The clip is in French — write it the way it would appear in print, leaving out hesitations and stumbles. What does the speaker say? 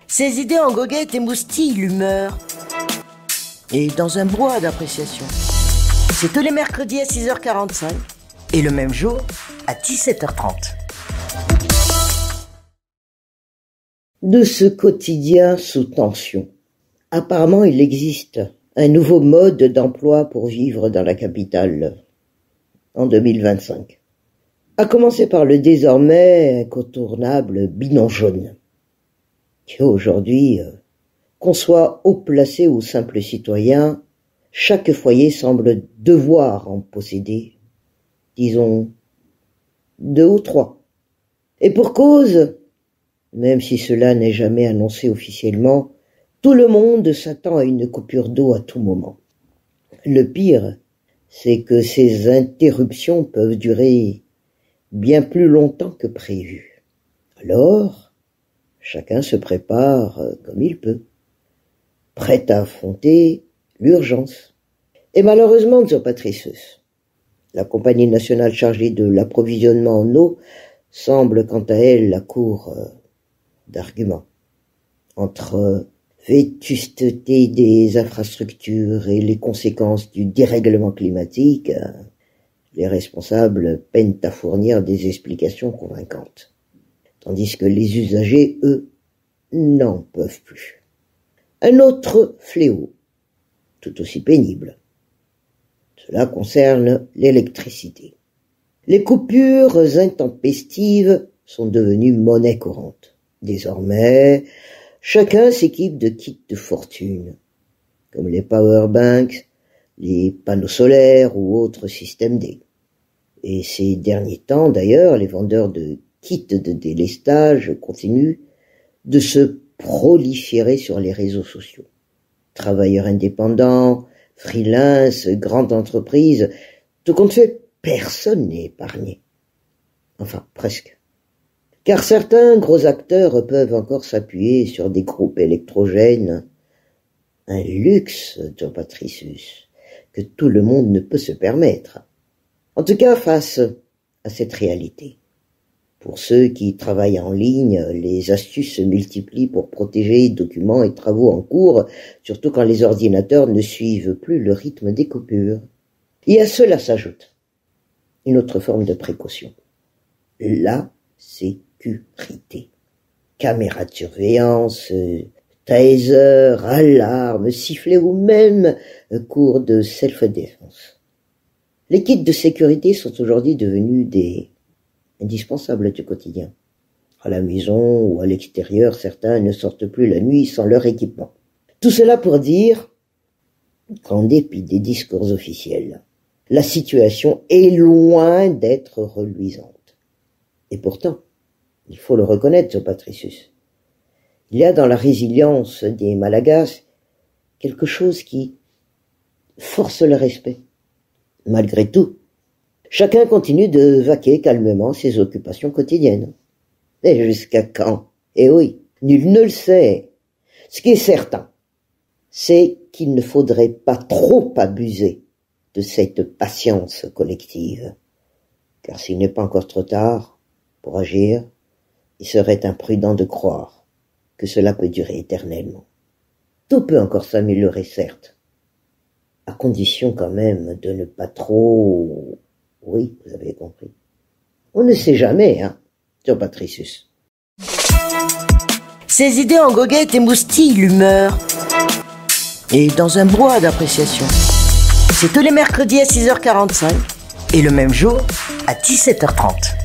Ses idées en goguette émoustillent l'humeur. Et dans un brouhaha d'appréciation. C'est tous les mercredis à 6h45 et le même jour à 17h30. De ce quotidien sous tension, apparemment il existe un nouveau mode d'emploi pour vivre dans la capitale en 2025. À commencer par le désormais incontournable bilan jaune, qui aujourd'hui, qu'on soit haut placé ou simple citoyen, chaque foyer semble devoir en posséder, disons, 2 ou 3. Et pour cause, même si cela n'est jamais annoncé officiellement, tout le monde s'attend à une coupure d'eau à tout moment. Le pire, c'est que ces interruptions peuvent durer bien plus longtemps que prévu. Alors, chacun se prépare comme il peut, prêt à affronter l'urgence. Et malheureusement, Patrice, la compagnie nationale chargée de l'approvisionnement en eau semble quant à elle la cour d'arguments. Entre vétusteté des infrastructures et les conséquences du dérèglement climatique, les responsables peinent à fournir des explications convaincantes. Tandis que les usagers, eux, n'en peuvent plus. Un autre fléau, tout aussi pénible. Cela concerne l'électricité. Les coupures intempestives sont devenues monnaie courante. Désormais, chacun s'équipe de kits de fortune, comme les powerbanks, les panneaux solaires ou autres systèmes D. Et ces derniers temps, d'ailleurs, les vendeurs de kits de délestage continuent de se proliférer sur les réseaux sociaux. Travailleurs indépendants, freelance, grandes entreprises, tout compte fait, personne n'est épargné. Enfin, presque. Car certains gros acteurs peuvent encore s'appuyer sur des groupes électrogènes. Un luxe, Patrice, que tout le monde ne peut se permettre. En tout cas, face à cette réalité. Pour ceux qui travaillent en ligne, les astuces se multiplient pour protéger documents et travaux en cours, surtout quand les ordinateurs ne suivent plus le rythme des coupures. Et à cela s'ajoute une autre forme de précaution. La sécurité. Caméras de surveillance, taser, alarme, sifflet ou même cours de self-défense. Les kits de sécurité sont aujourd'hui devenus des indispensables du quotidien. À la maison ou à l'extérieur, certains ne sortent plus la nuit sans leur équipement. Tout cela pour dire qu'en dépit des discours officiels, la situation est loin d'être reluisante. Et pourtant, il faut le reconnaître, Patrice, il y a dans la résilience des Malagasy quelque chose qui force le respect. Malgré tout, chacun continue de vaquer calmement ses occupations quotidiennes. Et jusqu'à quand? Eh oui, nul ne le sait. Ce qui est certain, c'est qu'il ne faudrait pas trop abuser de cette patience collective. Car s'il n'est pas encore trop tard pour agir, il serait imprudent de croire que cela peut durer éternellement. Tout peut encore s'améliorer, certes, à condition quand même de ne pas trop... Oui, vous avez compris. On ne sait jamais, Patrice. Ses idées en goguette émoustillent l'humeur. Et dans un brouhaha d'appréciation. C'est tous les mercredis à 6h45 et le même jour à 17h30.